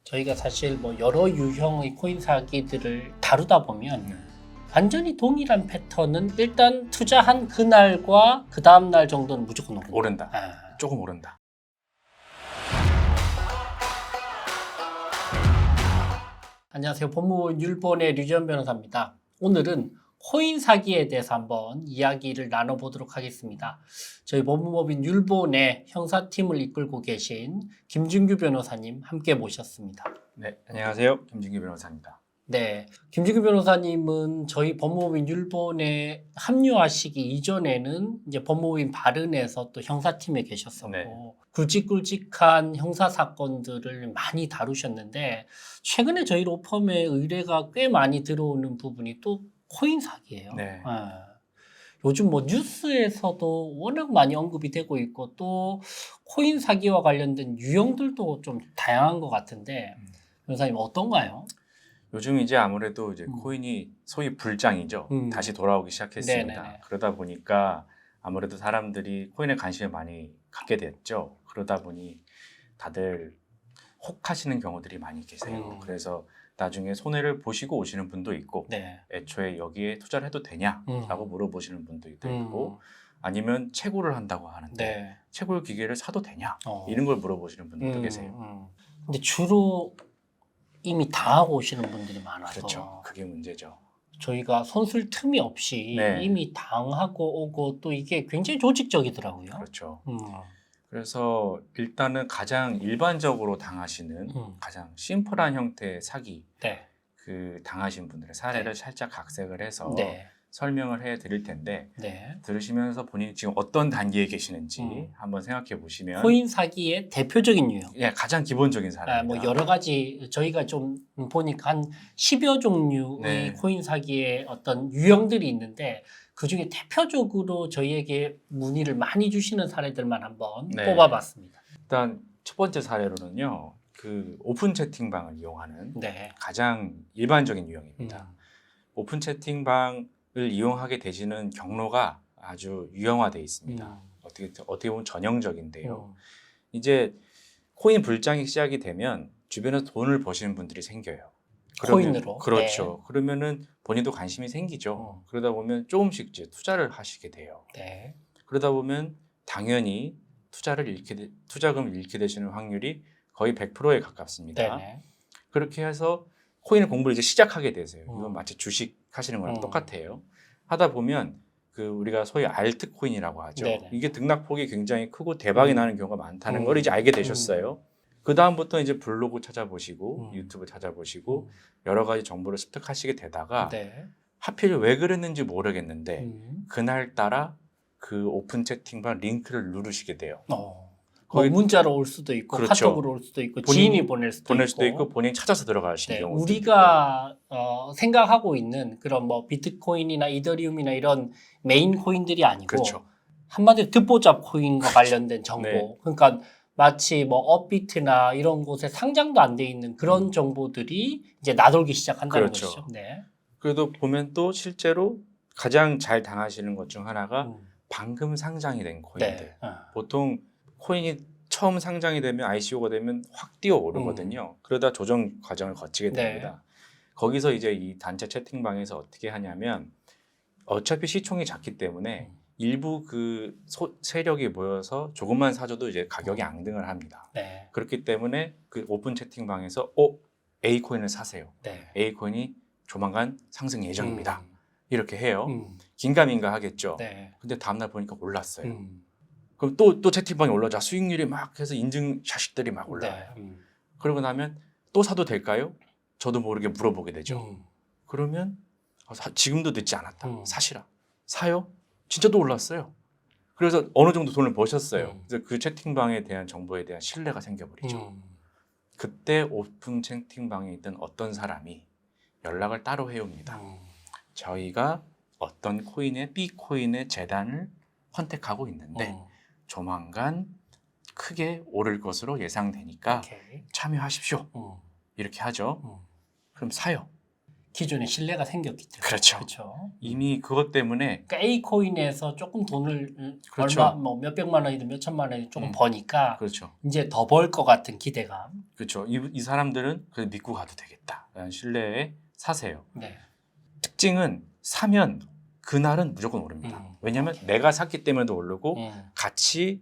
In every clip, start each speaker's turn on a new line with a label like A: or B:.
A: 저희가 사실 뭐 여러 유형의 코인 사기들을 다루다 보면 완전히 동일한 패턴은 일단 투자한 그날과 그 다음날 정도는 무조건
B: 오른다.
A: 아.
B: 조금 오른다.
A: 안녕하세요. 법무부 율본의 류지연 변호사입니다. 오늘은 코인 사기에 대해서 한번 이야기를 나눠보도록 하겠습니다. 저희 법무법인 율본의 형사팀을 이끌고 계신 김준규 변호사님 함께 모셨습니다.
B: 네, 안녕하세요. 김진규 변호사입니다.
A: 네, 김준규 변호사님은 저희 법무법인 율본에 합류하시기 이전에는 이제 법무법인 바른에서 또 형사팀에 계셨었고
B: 네.
A: 굵직굵직한 형사 사건들을 많이 다루셨는데 최근에 저희 로펌에 의뢰가 꽤 많이 들어오는 부분이 또 코인 사기예요.
B: 네.
A: 요즘 뭐 뉴스에서도 워낙 많이 언급이 되고 있고 또 코인 사기와 관련된 유형들도 좀 다양한 것 같은데 변호사님 어떤가요?
B: 요즘 이제 아무래도 이제 코인이 소위 불장이죠. 다시 돌아오기 시작했습니다.
A: 네네네.
B: 그러다 보니까 아무래도 사람들이 코인에 관심을 많이 갖게 됐죠. 그러다 보니 다들 혹하시는 경우들이 많이 계세요. 그래서 나중에 손해를 보시고 오시는 분도 있고
A: 네.
B: 애초에 여기에 투자를 해도 되냐라고 물어보시는 분도 있고 아니면 채굴을 한다고 하는데
A: 네.
B: 채굴 기계를 사도 되냐 이런 걸 물어보시는 분들도 계세요.
A: 근데 주로 이미 당하고 오시는 분들이 많아서
B: 그렇죠. 그게 문제죠.
A: 저희가 손쓸 틈이 없이
B: 네.
A: 이미 당하고 오고 또 이게 굉장히 조직적이더라고요.
B: 그렇죠.
A: 음.
B: 그래서 일단은 가장 일반적으로 당하시는 가장 심플한 형태의 사기
A: 네.
B: 그 당하신 분들의 사례를 살짝 각색을 해서
A: 네.
B: 설명을 해 드릴 텐데
A: 네.
B: 들으시면서 본인이 지금 어떤 단계에 계시는지 한번 생각해 보시면
A: 코인 사기의 대표적인 유형.
B: 예, 가장 기본적인 사례입니다.
A: 뭐 여러 가지 저희가 좀 보니까 한 10여 종류의
B: 네.
A: 코인 사기의 어떤 유형들이 있는데 그중에 대표적으로 저희에게 문의를 많이 주시는 사례들만 한번
B: 네.
A: 뽑아봤습니다.
B: 일단 첫 번째 사례로는요. 그 오픈 채팅방을 이용하는
A: 네.
B: 가장 일반적인 유형입니다. 오픈 채팅방을 이용하게 되시는 경로가 아주 유형화되어 있습니다. 어떻게 보면 전형적인데요. 이제 코인 불장이 시작이 되면 주변에서 돈을 버시는 분들이 생겨요.
A: 코인으로?
B: 그렇죠. 그러면은 본인도 관심이 생기죠. 그러다 보면 조금씩 이제 투자를 하시게 돼요.
A: 네.
B: 그러다 보면 당연히 투자금을 잃게 되시는 확률이 거의 100%에 가깝습니다.
A: 네네.
B: 그렇게 해서 코인 공부를 이제 시작하게 되세요. 이건 마치 주식 하시는 거랑 똑같아요. 하다 보면 그 우리가 소위 알트 코인이라고 하죠.
A: 네네.
B: 이게 등락폭이 굉장히 크고 대박이 나는 경우가 많다는 걸 이제 알게 되셨어요. 그 다음부터 이제 블로그 찾아보시고 유튜브 찾아보시고 여러 가지 정보를 습득하시게 되다가
A: 네.
B: 하필 왜 그랬는지 모르겠는데 그날따라 그 오픈 채팅방 링크를 누르시게 돼요.
A: 뭐
B: 거기-
A: 문자로 올 수도 있고
B: 그렇죠.
A: 카톡으로 올 수도 있고
B: 본인이
A: 지인이 보낼 수도 있고
B: 본인이 찾아서 들어가시는
A: 네,
B: 경우도
A: 우리가 생각하고 있는 그런 뭐 비트코인이나 이더리움이나 이런 메인 코인들이 아니고
B: 있고. 그렇죠.
A: 한마디로 듣보잡 코인과 관련된 정보.
B: 네.
A: 그러니까 마치 뭐 업비트나 이런 곳에 상장도 안 돼 있는 그런 정보들이 이제 나돌기 시작한다는
B: 그렇죠.
A: 것이죠. 네.
B: 그래도 보면 또 실제로 가장 잘 당하시는 것 중 하나가 방금 상장이 된 코인들.
A: 네.
B: 보통 코인이 처음 상장이 되면 ICO가 되면 확 뛰어오르거든요. 그러다 조정 과정을 거치게
A: 네.
B: 됩니다. 거기서 이제 이 단체 채팅방에서 어떻게 하냐면 어차피 시총이 작기 때문에 일부 그 세력이 모여서 조금만 사줘도 이제 가격이 앙등을 합니다.
A: 네.
B: 그렇기 때문에 그 오픈 채팅방에서 A 코인을 사세요.
A: 네.
B: A 코인이 조만간 상승 예정입니다. 이렇게 해요.
A: 음.
B: 긴가민가 하겠죠.
A: 네.
B: 근데 다음날 보니까 올랐어요.
A: 음.
B: 그럼 또 채팅방에 올라자 수익률이 막 해서 인증샷들이 막 올라와요.
A: 네.
B: 그러고 나면 또 사도 될까요? 저도 모르게 물어보게 되죠. 그러면 지금도 늦지 않았다. 사시라. 사요? 진짜 또 올랐어요. 그래서 어느 정도 돈을 버셨어요. 그래서 그 채팅방에 대한 정보에 대한 신뢰가 생겨버리죠. 그때 오픈 채팅방에 있던 어떤 사람이 연락을 따로 해옵니다. 저희가 어떤 코인의 B코인의 재단을 컨택하고 있는데 조만간 크게 오를 것으로 예상되니까
A: 오케이.
B: 참여하십시오. 이렇게 하죠. 그럼 사요.
A: 기존에 신뢰가 생겼기 때문에.
B: 그렇죠.
A: 그렇죠.
B: 이미 그것 때문에
A: 그러니까 A 코인에서 조금 돈을
B: 그렇죠.
A: 얼마 뭐 몇백만 원이든 몇천만 원이든 조금 버니까
B: 그렇죠.
A: 이제 더 벌 것 같은 기대감.
B: 그렇죠. 이 사람들은 그래 믿고 가도 되겠다라는 신뢰에 사세요.
A: 네.
B: 특징은 사면 그날은 무조건 오릅니다. 왜냐하면 내가 샀기 때문에도 오르고 같이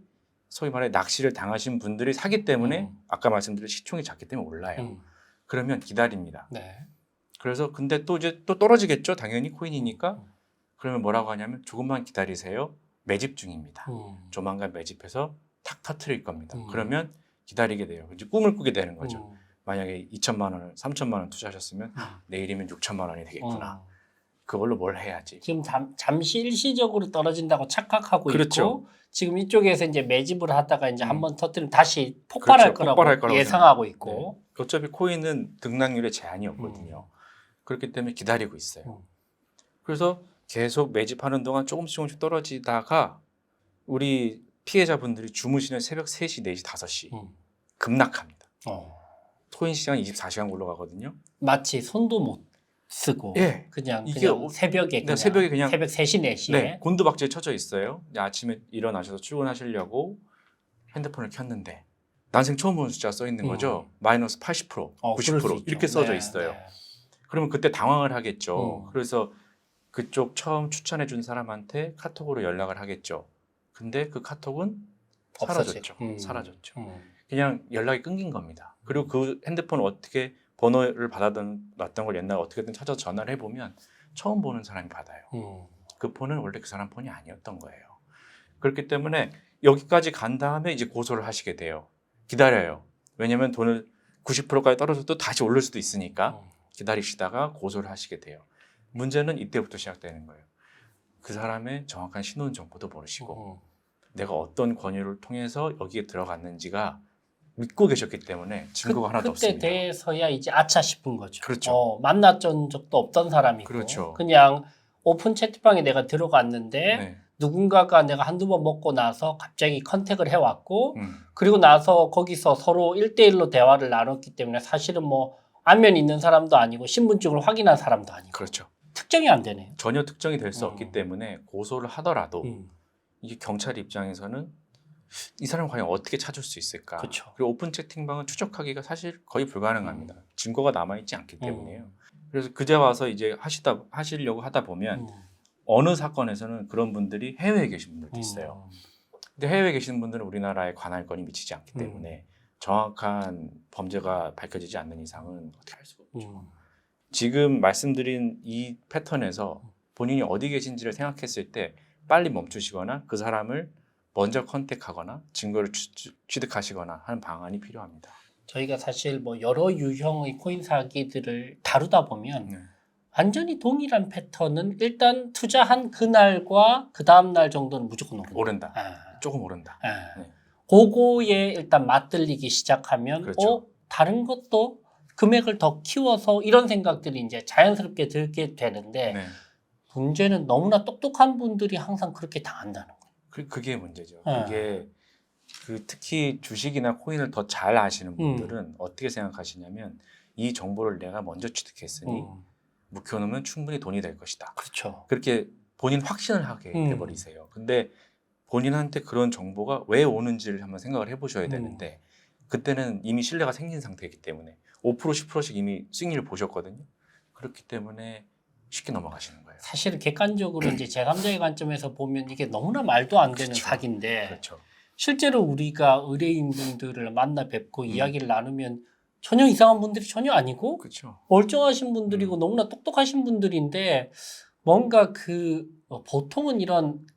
B: 소위 말해 낚시를 당하신 분들이 사기 때문에 아까 말씀드린 시총이 작기 때문에 올라요. 그러면 기다립니다.
A: 네.
B: 그래서 근데 또 이제 또 떨어지겠죠. 당연히 코인이니까. 그러면 뭐라고 하냐면 조금만 기다리세요. 매집 중입니다. 조만간 매집해서 탁 터트릴 겁니다. 그러면 기다리게 돼요. 이제 꿈을 꾸게 되는 거죠. 만약에 2천만 원을 3천만 원 투자하셨으면 내일이면 6천만 원이 되겠구나. 그걸로 뭘 해야지.
A: 지금 잠시 일시적으로 떨어진다고 착각하고
B: 그렇죠.
A: 있고 지금 이쪽에서 이제 매집을 하다가 이제 한번 터뜨리면 다시 폭발할
B: 그렇죠.
A: 거라고 예상하고 있고.
B: 네. 어차피 코인은 등락률에 제한이 없거든요. 그렇기 때문에 기다리고 있어요. 그래서 계속 매집하는 동안 조금씩 떨어지다가 우리 피해자분들이 주무시는 새벽 3시, 4시, 5시 급락합니다. 코인 시장이 24시간 굴러가거든요.
A: 마치 손도 못 쓰고
B: 예.
A: 그냥
B: 이게
A: 새벽에
B: 그냥
A: 새벽 3시, 4시에
B: 네, 곤두박질 쳐져 있어요. 아침에 일어나셔서 출근하시려고 핸드폰을 켰는데 난생 처음 보는 숫자가 써 있는 거죠. 마이너스 80%, 90% 이렇게 써져 있어요.
A: 네.
B: 그러면 그때 당황을 하겠죠.
A: 음.
B: 그래서 그쪽 처음 추천해 준 사람한테 카톡으로 연락을 하겠죠. 근데 그 카톡은 사라졌죠. 사라졌죠. 그냥 연락이 끊긴 겁니다. 그리고 그 핸드폰을 어떻게 번호를 받아놨던 걸 옛날에 어떻게든 찾아서 전화를 해보면 처음 보는 사람이 받아요. 그 폰은 원래 그 사람 폰이 아니었던 거예요. 그렇기 때문에 여기까지 간 다음에 이제 고소를 하시게 돼요. 기다려요. 왜냐하면 돈을 90%까지 떨어져도 다시 오를 수도 있으니까 기다리시다가 고소를 하시게 돼요. 문제는 이때부터 시작되는 거예요. 그 사람의 정확한 신원 정보도 모르시고 내가 어떤 권유를 통해서 여기에 들어갔는지가 믿고 계셨기 때문에 증거가 하나도 없습니다.
A: 그때 돼서야 이제 아차 싶은 거죠.
B: 그렇죠.
A: 만났던 적도 없던 사람이고
B: 그렇죠.
A: 그냥 오픈 채팅방에 내가 들어갔는데
B: 네.
A: 누군가가 내가 한두 번 먹고 나서 갑자기 컨택을 해왔고 그리고 나서 거기서 서로 1대1로 대화를 나눴기 때문에 사실은 뭐 안면 있는 사람도 아니고 신분증을 확인한 사람도 아니고
B: 그렇죠.
A: 특정이 안 되네요.
B: 전혀 특정이 될 수 없기 때문에 고소를 하더라도 이게 경찰 입장에서는 이 사람을 과연 어떻게 찾을 수 있을까?
A: 그렇죠.
B: 그리고 오픈 채팅방은 추적하기가 사실 거의 불가능합니다. 증거가 남아있지 않기 때문에요. 그래서 그제 와서 이제 하시려고 하다 보면 어느 사건에서는 그런 분들이 해외에 계신 분들도 있어요. 근데 해외에 계시는 분들은 우리나라에 관할권이 미치지 않기 때문에 정확한 범죄가 밝혀지지 않는 이상은 어떻게 할 수가 없죠. 지금 말씀드린 이 패턴에서 본인이 어디 계신지를 생각했을 때 빨리 멈추시거나 그 사람을 먼저 컨택하거나 증거를 취득하시거나 하는 방안이 필요합니다.
A: 저희가 사실 뭐 여러 유형의 코인 사기들을 다루다 보면 완전히 동일한 패턴은 일단 투자한 그날과 그 다음날 정도는 무조건 오른다.
B: 조금 오른다. 네.
A: 그거에 일단 맞들리기 시작하면
B: 그렇죠.
A: 다른 것도 금액을 더 키워서 이런 생각들이 이제 자연스럽게 들게 되는데 문제는 너무나 똑똑한 분들이 항상 그렇게 당한다는 거예요.
B: 그게 문제죠. 그게 특히 주식이나 코인을 더 잘 아시는 분들은 어떻게 생각하시냐면 이 정보를 내가 먼저 취득했으니 묵혀놓으면 충분히 돈이 될 것이다.
A: 그렇죠.
B: 그렇게 본인 확신을 하게 돼버리세요. 근데 본인한테 그런 정보가 왜 오는지를 한번 생각을 해보셔야 되는데 그때는 이미 신뢰가 생긴 상태이기 때문에 5% 10%씩 이미 수익률을 보셨거든요. 그렇기 때문에 쉽게 넘어가시는 거예요.
A: 사실은 객관적으로 이제 제3자의 관점에서 보면 이게 너무나 말도 안 되는 사기인데
B: 그렇죠.
A: 실제로 우리가 의뢰인분들을 만나 뵙고 이야기를 나누면 전혀 이상한 분들이 전혀 아니고
B: 그렇죠.
A: 멀쩡하신 분들이고 너무나 똑똑하신 분들인데 뭔가 보통은 이런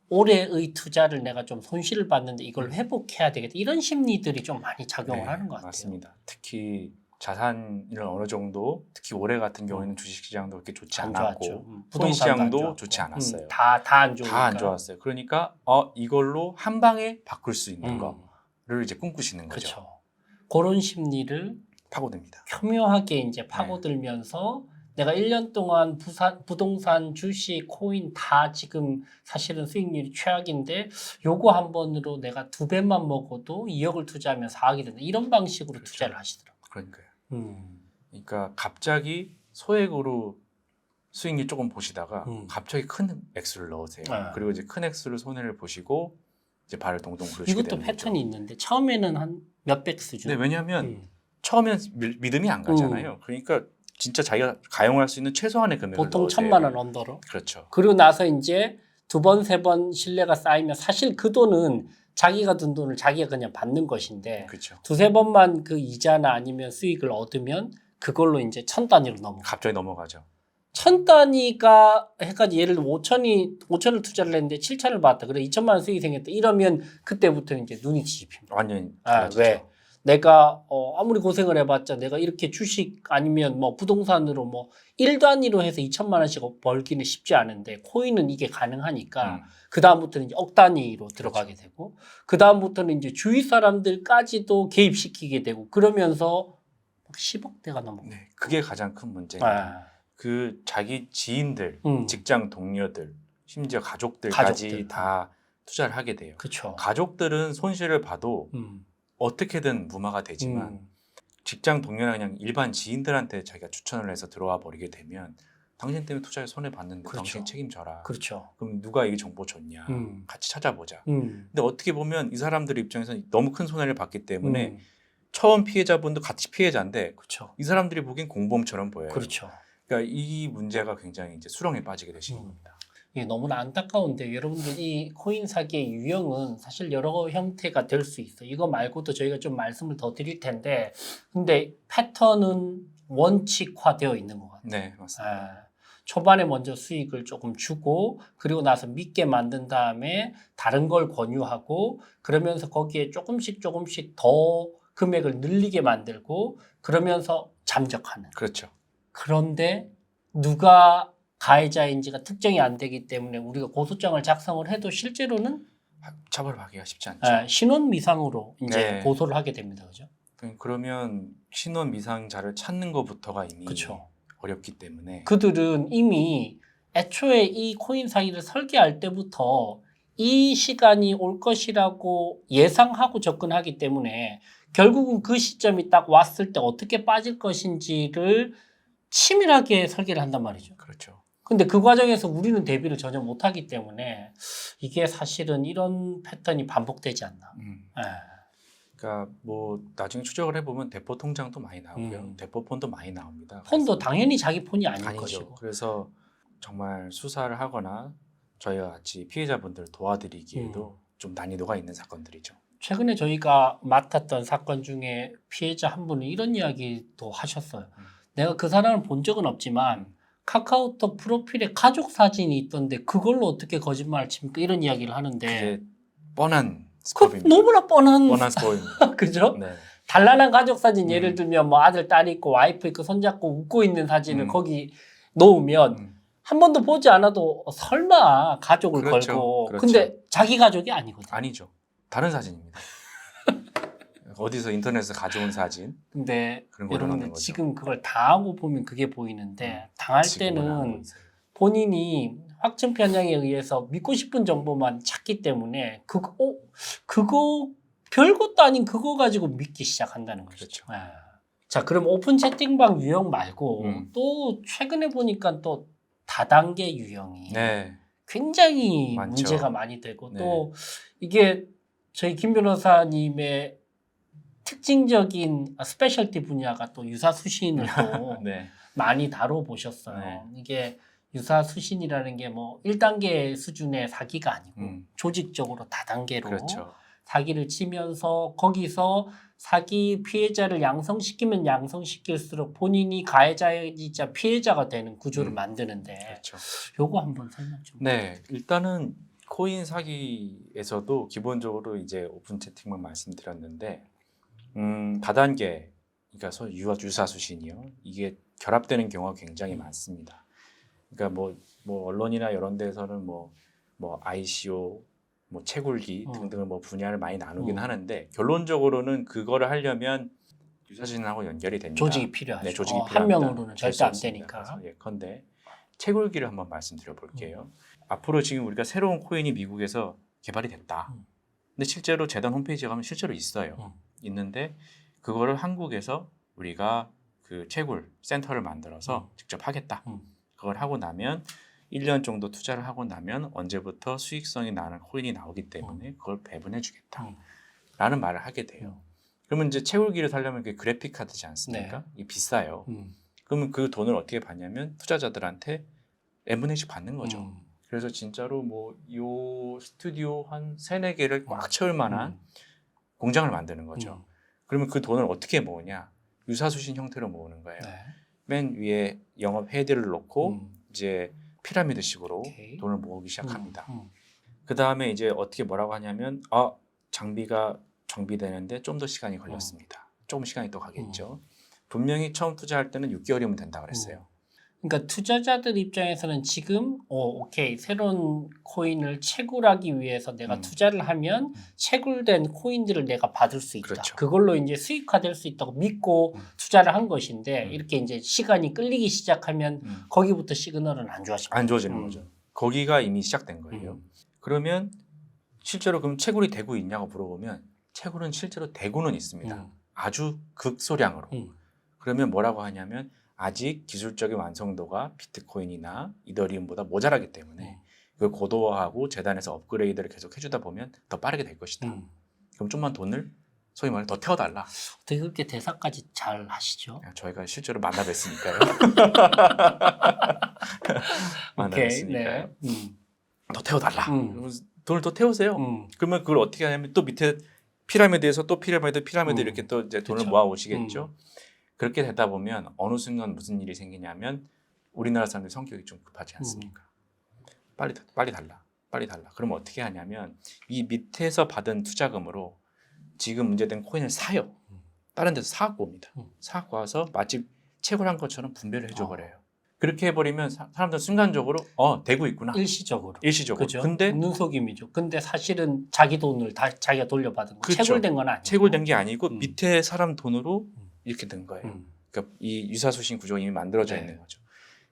A: 올해의 투자를 내가 좀 손실을 봤는데 이걸 회복해야 되겠다 이런 심리들이 좀 많이 작용을 하는 것 같아요.
B: 맞습니다. 특히 자산을 어느 정도 특히 올해 같은 경우에는 주식시장도 그렇게 좋지 않았고 부동산 시장도 좋지 않았어요.
A: 다 안 좋으니까.
B: 다 안 좋았어요. 그러니까 이걸로 한 방에 바꿀 수 있는 거를 이제 꿈꾸시는 거죠.
A: 그렇죠. 그런 심리를
B: 파고듭니다.
A: 교묘하게 이제 파고들면서 내가 1년 동안 부동산, 주식, 코인 다 지금 사실은 수익률이 최악인데 요거 한 번으로 내가 2배만 먹어도 2억을 투자하면 4억이 된다. 이런 방식으로 투자를 하시더라고요.
B: 그러니까요. 그러니까 갑자기 소액으로 수익률 조금 보시다가 갑자기 큰 액수를 넣으세요.
A: 네.
B: 그리고 이제 큰 액수를 손해를 보시고 이제 발을 동동 구르시게
A: 이것도
B: 되는
A: 패턴이
B: 거죠.
A: 있는데 처음에는 한 몇백 수준.
B: 네, 왜냐하면 처음엔 믿음이 안 가잖아요. 그러니까 진짜 자기가 가용할 수 있는 최소한의 금액을
A: 보통
B: 넣으세요.
A: 1,000만 원 언더로.
B: 그렇죠.
A: 그리고 나서 이제 두 번, 세 번 신뢰가 쌓이면 사실 그 돈은 자기가 든 돈을 자기가 그냥 받는 것인데
B: 그렇죠.
A: 두세 번만 그 이자나 아니면 수익을 얻으면 그걸로 이제 1,000단위로 넘어가.
B: 갑자기 넘어가죠.
A: 1,000단위가 해가지고 예를 들어 5천을 투자를 했는데 7천을 받았다. 그래 2천만 원 수익이 생겼다. 이러면 그때부터는 이제 눈이 뒤집힙니다.
B: 완전히
A: 아,
B: 달라지죠.
A: 왜? 내가 아무리 고생을 해봤자 내가 이렇게 주식 아니면 뭐 부동산으로 뭐 1단위로 해서 2천만 원씩 벌기는 쉽지 않은데 코인은 이게 가능하니까 그 다음부터는 이제 억 단위로 들어가게 되고 그 다음부터는 이제 주위 사람들까지도 개입시키게 되고 그러면서 막 10억대가 넘어가.
B: 네, 그게 가장 큰 문제예요.
A: 아,
B: 그 자기 지인들, 직장 동료들, 심지어 가족들까지
A: 가족들.
B: 다 투자를 하게 돼요.
A: 그렇죠.
B: 가족들은 손실을 봐도 어떻게든 무마가 되지만 직장 동료나 그냥 일반 지인들한테 자기가 추천을 해서 들어와 버리게 되면 당신 때문에 투자에 손해 봤는데
A: 그렇죠.
B: 당신 책임져라.
A: 그렇죠.
B: 그럼 누가 이 정보 줬냐? 같이 찾아보자.
A: 음.
B: 근데 어떻게 보면 이 사람들 입장에서는 너무 큰 손해를 봤기 때문에
A: 음.
B: 처음 피해자분도 같이 피해자인데
A: 그렇죠.
B: 이 사람들이 보기엔 공범처럼 보여요.
A: 그렇죠.
B: 그러니까 이 문제가 굉장히 이제 수렁에 빠지게 되시는 겁니다.
A: 이게 너무나 안타까운데 여러분들 이 코인 사기의 유형은 사실 여러 형태가 될 수 있어요. 이거 말고도 저희가 좀 말씀을 더 드릴 텐데 근데 패턴은 원칙화되어 있는 것 같아요.
B: 네, 맞습니다.
A: 초반에 먼저 수익을 조금 주고 그리고 나서 믿게 만든 다음에 다른 걸 권유하고 그러면서 거기에 조금씩 더 금액을 늘리게 만들고 그러면서 잠적하는.
B: 그렇죠.
A: 그런데 누가 가해자인지가 특정이 안 되기 때문에 우리가 고소장을 작성을 해도 실제로는
B: 처벌받기가 쉽지 않죠.
A: 신원 미상으로 이제
B: 네.
A: 고소를 하게 됩니다. 그죠?
B: 그러면 신원 미상자를 찾는 것부터가 이미
A: 그렇죠.
B: 어렵기 때문에
A: 그들은 이미 애초에 이 코인 사기를 설계할 때부터 이 시간이 올 것이라고 예상하고 접근하기 때문에 결국은 그 시점이 딱 왔을 때 어떻게 빠질 것인지를 치밀하게 설계를 한단 말이죠.
B: 그렇죠.
A: 근데 그 과정에서 우리는 대비를 전혀 못하기 때문에 이게 사실은 이런 패턴이 반복되지 않나.
B: 그러니까 뭐 나중에 추적을 해보면 대포 통장도 많이 나오고요. 대포 폰도 많이 나옵니다.
A: 폰도 당연히 자기 폰이 아닐
B: 아니죠.
A: 것이고.
B: 그래서 정말 수사를 하거나 저희와 같이 피해자분들 도와드리기에도 좀 난이도가 있는 사건들이죠.
A: 최근에 저희가 맡았던 사건 중에 피해자 한 분이 이런 이야기도 하셨어요. 내가 그 사람을 본 적은 없지만 카카오톡 프로필에 가족 사진이 있던데 그걸로 어떻게 거짓말을 칩니까? 이런 이야기를 하는데
B: 그게 뻔한
A: 그
B: 스코어입니다.
A: 너무나 뻔한
B: 스코어입니다.
A: 그죠?
B: 네.
A: 단란한 가족 사진 예를 들면 뭐 아들 딸 있고 와이프 있고 손잡고 웃고 있는 사진을 거기 놓으면 한 번도 보지 않아도 설마 가족을
B: 그렇죠.
A: 걸고
B: 그렇죠.
A: 근데 자기 가족이 아니거든.
B: 아니죠. 다른 사진입니다. 어디서 인터넷에서 가져온 사진.
A: 근데
B: 그런 걸로 하는
A: 여러분들
B: 거죠.
A: 지금 그걸 당하고 보면 그게 보이는데 당할
B: 지금은 안
A: 때는
B: 보이세요.
A: 본인이 확증 편향에 의해서 믿고 싶은 정보만 찾기 때문에 그거 별것도 아닌 그거 가지고 믿기 시작한다는 거죠.
B: 그렇죠.
A: 자, 그럼 오픈 채팅방 유형 말고 또 최근에 보니까 또 다단계 유형이
B: 네.
A: 굉장히
B: 많죠.
A: 문제가 많이 되고
B: 네.
A: 또 이게 저희 김 변호사님의 특징적인 스페셜티 분야가 또 유사수신을 또
B: 네.
A: 많이 다뤄보셨어요.
B: 네.
A: 이게 유사수신이라는 게 뭐 1단계 수준의 사기가 아니고 조직적으로 다단계로
B: 그렇죠.
A: 사기를 치면서 거기서 사기 피해자를 양성시키면 양성시킬수록 본인이 가해자이자 피해자가 되는 구조를 만드는데
B: 그렇죠.
A: 요거 한번 설명 좀.
B: 네, 일단은 코인 사기에서도 기본적으로 이제 오픈 채팅만 말씀드렸는데 다단계, 그러니까 소위 유사수신이요. 이게 결합되는 경우가 굉장히 많습니다. 그러니까 뭐 언론이나 이런 데서는 뭐 ICO, 뭐 채굴기 등등을 뭐 분야를 많이 나누긴 하는데 결론적으로는 그거를 하려면 유사수신하고 연결이 됩니다.
A: 조직이 필요하죠.
B: 네, 조직이
A: 한
B: 필요합니다.
A: 명으로는 절대 안 되니까.
B: 그래서 예컨대 채굴기를 한번 말씀드려 볼게요. 앞으로 지금 우리가 새로운 코인이 미국에서 개발이 됐다. 근데 실제로 재단 홈페이지에 가면 실제로 있어요. 있는데 그거를 한국에서 우리가 그 채굴 센터를 만들어서 직접 하겠다.
A: 음.
B: 그걸 하고 나면 1년 정도 투자를 하고 나면 언제부터 수익성이 나는 코인이 나오기 때문에 그걸 배분해 주겠다. 라는 말을 하게 돼요. 그러면 이제 채굴기를 사려면 그게 그래픽 카드지 않습니까?
A: 네.
B: 이게 비싸요. 그러면 그 돈을 어떻게 받냐면 투자자들한테 n분의1씩 받는 거죠. 그래서 진짜로 뭐 요 스튜디오 한 3-4개를 꽉 채울 만한 공장을 만드는 거죠. 그러면 그 돈을 어떻게 모으냐? 유사수신 형태로 모으는 거예요.
A: 네.
B: 맨 위에 영업 헤드를 놓고 이제 피라미드식으로
A: 오케이.
B: 돈을 모으기 시작합니다.
A: 음.
B: 그 다음에 이제 어떻게 뭐라고 하냐면 장비가 정비되는데 좀 더 시간이 걸렸습니다. 조금 시간이 또 가겠죠. 분명히 처음 투자할 때는 6개월이면 된다고 그랬어요.
A: 그러니까 투자자들 입장에서는 지금 오케이 새로운 코인을 채굴하기 위해서 내가 투자를 하면 채굴된 코인들을 내가 받을 수 있다.
B: 그렇죠.
A: 그걸로 이제 수익화될 수 있다고 믿고 투자를 한 것인데 이렇게 이제 시간이 끌리기 시작하면 거기부터 시그널은 안 좋아집니다.
B: 안 좋아지는 거죠. 거기가 이미 시작된 거예요. 그러면 실제로 그럼 채굴이 되고 있냐고 물어보면 채굴은 실제로 되고는 있습니다. 아주 극소량으로. 그러면 뭐라고 하냐면 아직 기술적인 완성도가 비트코인이나 이더리움보다 모자라기 때문에 그걸 고도화하고 재단에서 업그레이드를 계속 해주다 보면 더 빠르게 될 것이다. 그럼 좀만 돈을 소위 말해 더 태워달라.
A: 어떻게 그렇게 대사까지 잘 하시죠?
B: 저희가 실제로 만나 뵀으니까요. 만나
A: 오케이,
B: 뵀으니까요.
A: 네.
B: 더 태워달라. 돈을 더 태우세요. 그러면 그걸 어떻게 하냐면 또 밑에 피라미드에서 또 피라미드 이렇게 또 이제 돈을
A: 그쵸.
B: 모아 오시겠죠. 그렇게 되다 보면 어느 순간 무슨 일이 생기냐면 우리나라 사람들 성격이 좀 급하지 않습니까? 빨리 달라. 그러면 어떻게 하냐면 이 밑에서 받은 투자금으로 지금 문제된 코인을 사요. 다른 데서 사갖고 옵니다. 사갖고 와서 마치 채굴한 것처럼 분배를 해줘버려요. 그렇게 해버리면 사람들은 순간적으로 되고 있구나.
A: 일시적으로.
B: 일시적으로.
A: 그죠?
B: 근데
A: 눈속임이죠. 근데 사실은 자기 돈을 다 자기가 돌려받은 거.
B: 그렇죠.
A: 채굴된 건 아니고.
B: 채굴된 게 아니고 밑에 사람 돈으로 이렇게 된 거예요. 그러니까 이 유사수신 구조가 이미 만들어져 있는 거죠.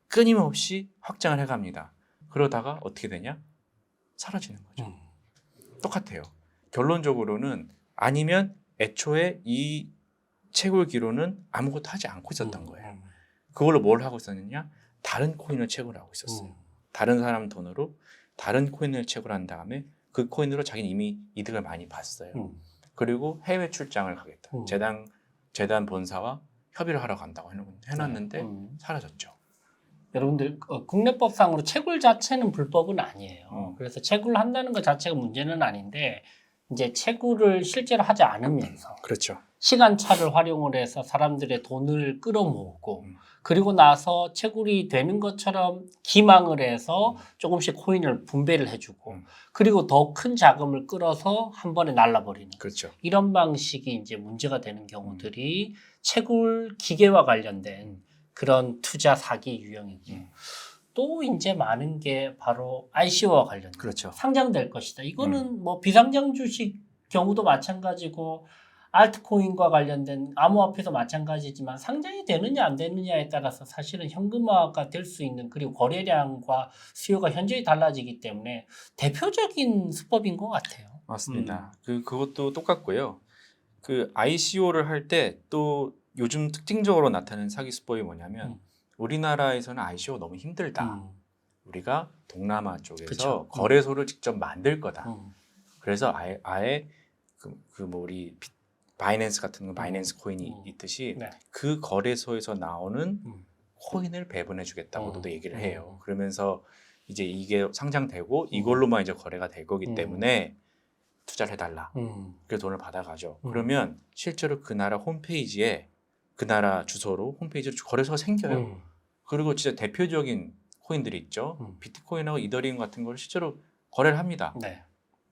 B: 끊임없이 확장을 해갑니다. 그러다가 어떻게 되냐? 사라지는 거죠. 똑같아요. 결론적으로는 아니면 애초에 이 채굴기로는 아무것도 하지 않고 있었던 거예요. 그걸로 뭘 하고 있었느냐? 다른 코인을 채굴하고 있었어요. 다른 사람 돈으로 다른 코인을 채굴한 다음에 그 코인으로 자기는 이미 이득을 많이 봤어요. 그리고 해외 출장을 가겠다. 재단 본사와 협의를 하러 간다고 해놨는데 사라졌죠.
A: 여러분들 국내법상으로 채굴 자체는 불법은 아니에요. 그래서 채굴한다는 것 자체가 문제는 아닌데 이제 채굴을 실제로 하지 않으면서
B: 그렇죠.
A: 시간차를 활용을 해서 사람들의 돈을 끌어모으고 그리고 나서 채굴이 되는 것처럼 기망을 해서 조금씩 코인을 분배를 해주고 그리고 더 큰 자금을 끌어서 한 번에 날라버리는
B: 그렇죠.
A: 이런 방식이 이제 문제가 되는 경우들이 채굴 기계와 관련된 그런 투자 사기 유형이고요. 또 이제 많은 게 바로 ICO와 관련된
B: 그렇죠.
A: 상장될 것이다. 이거는 뭐 비상장 주식 경우도 마찬가지고 알트코인과 관련된 암호화폐도 마찬가지지만 상장이 되느냐 안 되느냐에 따라서 사실은 현금화가 될 수 있는 그리고 거래량과 수요가 현저히 달라지기 때문에 대표적인 수법인 것 같아요.
B: 맞습니다. 그것도 똑같고요. 그 ICO를 할 때 또 요즘 특징적으로 나타나는 사기 수법이 뭐냐면 우리나라에서는 ICO 너무 힘들다. 우리가 동남아 쪽에서
A: 그쵸.
B: 거래소를 직접 만들 거다. 그래서 아예 뭐 우리 바이낸스 같은 거 바이낸스 코인이 있듯이
A: 네.
B: 그 거래소에서 나오는 코인을 배분해 주겠다고도 얘기를 해요. 그러면서 이제 이게 상장되고 이걸로만 이제 거래가 될 거기 때문에 투자를 해달라. 그래서 돈을 받아가죠. 그러면 실제로 그 나라 홈페이지에 그 나라 주소로 홈페이지로 거래소가 생겨요. 그리고 진짜 대표적인 코인들이 있죠. 비트코인하고 이더리움 같은 걸 실제로 거래를 합니다.
A: 네.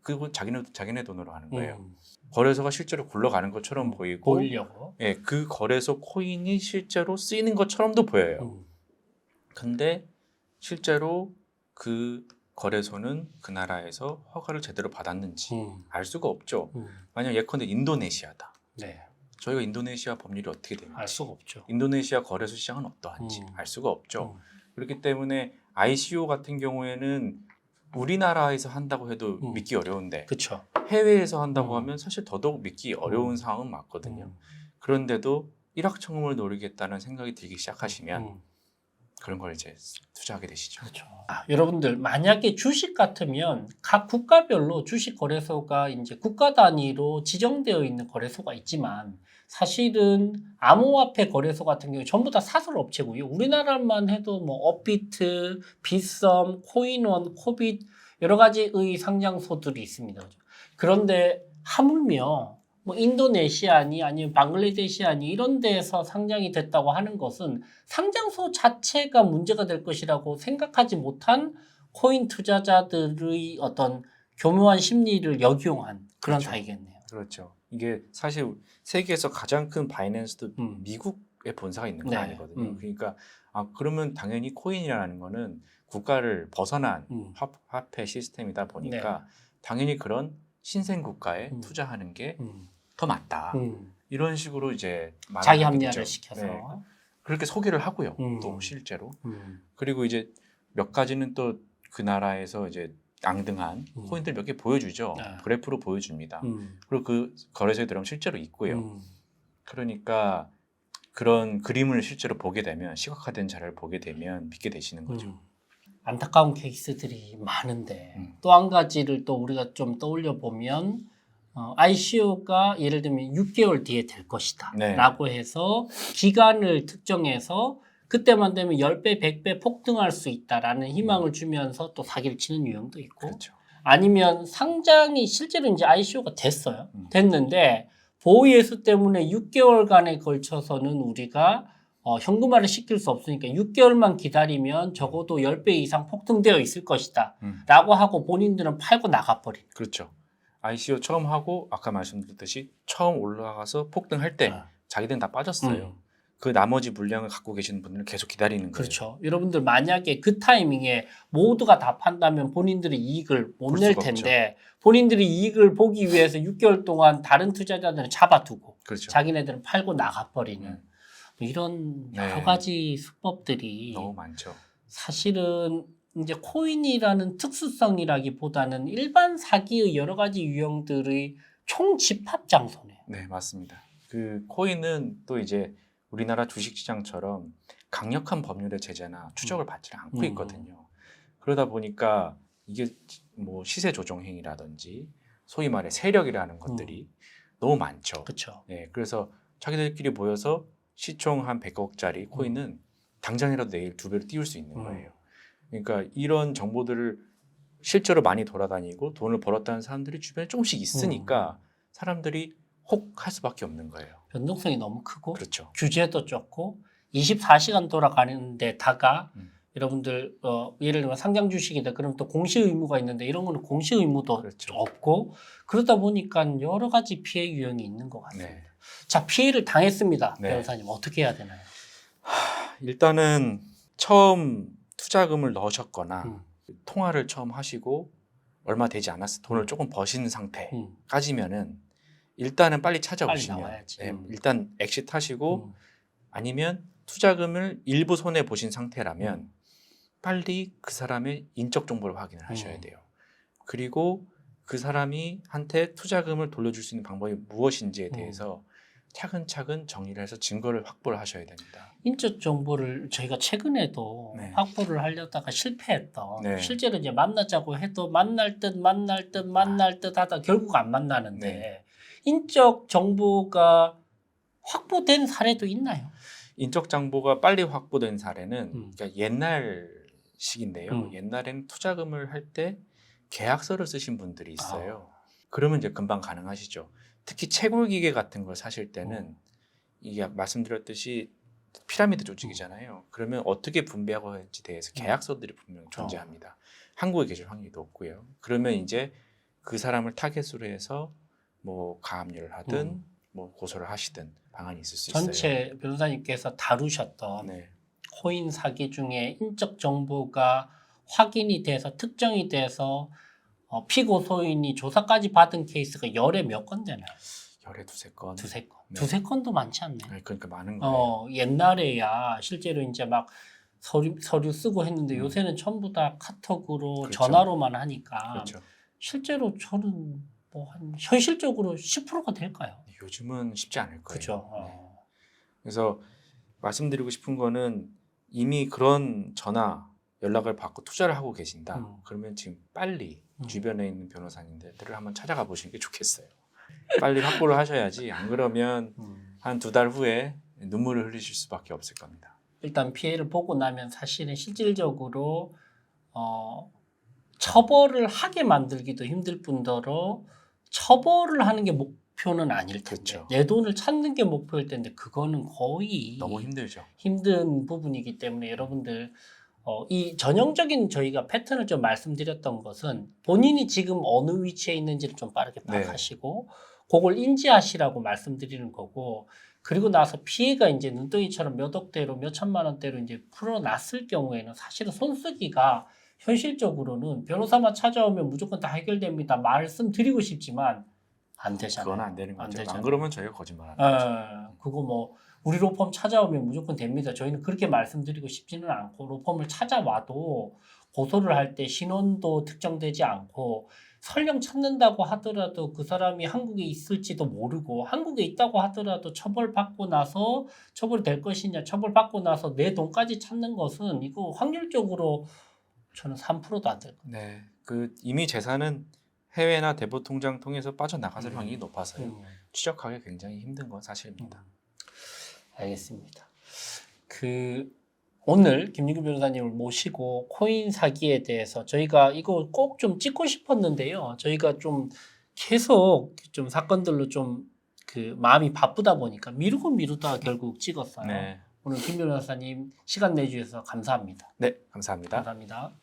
B: 그리고 자기네 돈으로 하는 거예요. 거래소가 실제로 굴러가는 것처럼 보이고
A: 보이려고.
B: 예, 그 거래소 코인이 실제로 쓰이는 것처럼도 보여요. 근데 실제로 그 거래소는 그 나라에서 허가를 제대로 받았는지 알 수가 없죠. 만약 예컨대 인도네시아다.
A: 네.
B: 저희가 인도네시아 법률이 어떻게 되는지
A: 알 수가 없죠.
B: 인도네시아 거래소 시장은 어떠한지 알 수가 없죠. 그렇기 때문에 ICO 같은 경우에는 우리나라에서 한다고 해도 믿기 어려운데
A: 그렇죠.
B: 해외에서 한다고 하면 사실 더더욱 믿기 어려운 상황은 맞거든요. 그런데도 일확천금을 노리겠다는 생각이 들기 시작하시면 그런 걸 이제 투자하게 되시죠.
A: 그렇죠. 여러분들 만약에 주식 같으면 각 국가별로 주식 거래소가 이제 국가 단위로 지정되어 있는 거래소가 있지만 사실은 암호화폐 거래소 같은 경우 전부 다 사설 업체고요. 우리나라만 해도 뭐 업비트, 빗썸, 코인원, 코빗 여러 가지의 상장소들이 있습니다. 그죠? 그런데 하물며 뭐 인도네시아니 아니면 방글라데시아니 이런 데서 상장이 됐다고 하는 것은 상장소 자체가 문제가 될 것이라고 생각하지 못한 코인 투자자들의 어떤 교묘한 심리를 역이용한 그런
B: 그렇죠.
A: 사이겠네요.
B: 그렇죠. 이게 사실 세계에서 가장 큰 바이낸스도 미국에 본사가 있는 건
A: 네.
B: 아니거든요. 그러니까 그러면 당연히 코인이라는 거는 국가를 벗어난 화폐 시스템이다 보니까 당연히 그런 신생 국가에 투자하는 게 더 맞다. 이런 식으로 이제
A: 자기
B: 말을
A: 합리화를
B: 하겠죠.
A: 시켜서.
B: 네. 그렇게 소개를 하고요. 또 실제로. 그리고 이제 몇 가지는 또 그 나라에서 이제 앙등한 코인들 몇 개 보여주죠. 그래프로 보여줍니다. 그리고 그 거래소에 들어가면 실제로 있고요. 그러니까 그런 그림을 실제로 보게 되면 시각화된 자료를 보게 되면 믿게 되시는 거죠.
A: 안타까운 케이스들이 많은데 또 한 가지를 또 우리가 좀 떠올려 보면 ICO가 예를 들면 6개월 뒤에 될 것이다
B: 네.
A: 라고 해서 기간을 특정해서 그때만 되면 10배, 100배 폭등할 수 있다라는 희망을 주면서 또 사기를 치는 유형도 있고
B: 그렇죠.
A: 아니면 상장이 실제로 이제 ICO가 됐어요. 됐는데 보호예수 때문에 6개월간에 걸쳐서는 우리가 현금화를 시킬 수 없으니까 6개월만 기다리면 적어도 10배 이상 폭등되어 있을 것이다 라고 하고 본인들은 팔고 나가버린.
B: 그렇죠. ICO 처음 하고 아까 말씀드렸듯이 처음 올라가서 폭등할 때 자기들은 다 빠졌어요. 그 나머지 물량을 갖고 계시는 분들은 계속 기다리는 거예요.
A: 그렇죠. 여러분들 만약에 그 타이밍에 모두가 다 판다면 본인들이 이익을 못 낼 텐데 본인들이 이익을 보기 위해서 6개월 동안 다른 투자자들을 잡아두고
B: 그렇죠.
A: 자기네들은 팔고 나가버리는 이런 여러 가지 수법들이
B: 너무 많죠.
A: 사실은 이제 코인이라는 특수성이라기보다는 일반 사기의 여러 가지 유형들의 총집합 장소네요.
B: 네, 맞습니다. 그 코인은 또 이제 우리나라 주식시장처럼 강력한 법률의 제재나 추적을 받지 않고 있거든요. 그러다 보니까 이게 뭐 시세 조정 행위라든지 소위 말해 세력이라는 것들이 너무 많죠.
A: 그렇죠.
B: 네, 그래서 자기들끼리 모여서 시총 한 100억짜리 코인은 당장이라도 내일 2배로 띄울 수 있는 거예요. 그러니까 이런 정보들을 실제로 많이 돌아다니고 돈을 벌었다는 사람들이 주변에 조금씩 있으니까 사람들이 혹 할 수밖에 없는 거예요.
A: 변동성이 너무 크고
B: 그렇죠.
A: 규제도 적고 24시간 돌아가는 데다가 여러분들 예를 들면 상장 주식이다 그러면 또 공시 의무가 있는데 이런 거는 공시 의무도
B: 그렇죠.
A: 없고 그러다 보니까 여러 가지 피해 유형이 있는 것 같습니다.
B: 네.
A: 자, 피해를 당했습니다.
B: 네.
A: 변호사님 어떻게 해야 되나요?
B: 일단은 처음 투자금을 넣으셨거나 통화를 처음 하시고 얼마 되지 않았을 돈을 조금 버신 상태까지면은 일단은 빨리 찾아오시면
A: 빨리 나와야지.
B: 네, 일단 엑시트 하시고 아니면 투자금을 일부 손해 보신 상태라면 빨리 그 사람의 인적 정보를 확인을 하셔야 돼요. 그리고 그 사람이 한테 투자금을 돌려줄 수 있는 방법이 무엇인지에 대해서 차근차근 정리를 해서 증거를 확보를 하셔야 됩니다.
A: 인적 정보를 저희가 최근에도
B: 네.
A: 확보를 하려다가 실패했던
B: 네.
A: 실제로 이제 만나자고 해도 만날 듯 하다 결국 안 만나는데
B: 네.
A: 인적 정보가 확보된 사례도 있나요?
B: 인적 정보가 빨리 확보된 사례는 그러니까 옛날식인데요. 옛날에는 투자금을 할 때 계약서를 쓰신 분들이 있어요. 그러면 이제 금방 가능하시죠. 특히 채굴기계 같은 걸 사실 때는 이게 말씀드렸듯이 피라미드 조직이잖아요. 그러면 어떻게 분배하고 할지 대해서 계약서들이 분명히 존재합니다. 한국에 계실 확률이 높고요. 그러면 이제 그 사람을 타겟으로 해서 뭐 가압류를 하든 뭐 고소를 하시든 방안이 있을 수 있어요.
A: 전체 변호사님께서 다루셨던
B: 네.
A: 코인 사기 중에 인적 정보가 확인이 돼서 특정이 돼서 피고소인이 조사까지 받은 케이스가 열에 몇 건 되나요?
B: 열에 두세 건.
A: 두세 건.
B: 네.
A: 두세 건도 많지 않네요.
B: 네, 그러니까 많은 거예요.
A: 옛날에야 실제로 이제 막 서류 쓰고 했는데 요새는 전부 다 카톡으로
B: 그렇죠.
A: 전화로만 하니까
B: 그렇죠.
A: 실제로 저는 뭐 한 현실적으로 10%가 될까요?
B: 요즘은 쉽지 않을 거예요.
A: 그죠.
B: 네. 그래서 말씀드리고 싶은 거는 이미 그런 전화 연락을 받고 투자를 하고 계신다. 그러면 지금 빨리 주변에 있는 변호사님들을 한번 찾아가 보시는 게 좋겠어요. 빨리 확보를 하셔야지 안 그러면 한 2달 후에 눈물을 흘리실 수밖에 없을 겁니다.
A: 일단 피해를 보고 나면 사실은 실질적으로 처벌을 하게 만들기도 힘들 뿐더러 처벌을 하는 게 목표는 아닐 텐데
B: 그렇죠.
A: 내 돈을 찾는 게 목표일 텐데 그거는 거의
B: 너무 힘들죠.
A: 힘든 부분이기 때문에 여러분들 이 전형적인 저희가 패턴을 좀 말씀드렸던 것은 본인이 지금 어느 위치에 있는지를 좀 빠르게 파악하시고 그걸 인지하시라고 말씀드리는 거고 그리고 나서 피해가 이제 눈덩이처럼 몇 억대로 몇 천만 원대로 이제 풀어났을 경우에는 사실은 손쓰기가 현실적으로는 변호사만 찾아오면 무조건 다 해결됩니다. 말씀드리고 싶지만 안 되잖아요.
B: 그건 안 되는 거죠.
A: 되잖아요.
B: 안 그러면 저희가 거짓말하는 거죠.
A: 그거 뭐 우리 로펌 찾아오면 무조건 됩니다. 저희는 그렇게 말씀드리고 싶지는 않고 로펌을 찾아와도 고소를 할 때 신원도 특정되지 않고 설령 찾는다고 하더라도 그 사람이 한국에 있을지도 모르고 한국에 있다고 하더라도 처벌받고 나서 처벌될 것이냐 처벌받고 나서 내 돈까지 찾는 것은 이거 확률적으로 저는 3%도 안 될 겁니다.
B: 네, 그 이미 재산은 해외나 대부 통장 통해서 빠져나갈 확률이 높아서요. 추적하기 굉장히 힘든 건 사실입니다.
A: 알겠습니다. 오늘 김윤규 변호사님을 모시고 코인 사기에 대해서 저희가 이거 꼭 좀 찍고 싶었는데요. 저희가 좀 계속 좀 사건들로 좀 마음이 바쁘다 보니까 미루다가 결국 찍었어요.
B: 네.
A: 오늘 김 변호사님 시간 내주셔서 감사합니다.
B: 네, 감사합니다.
A: 감사합니다.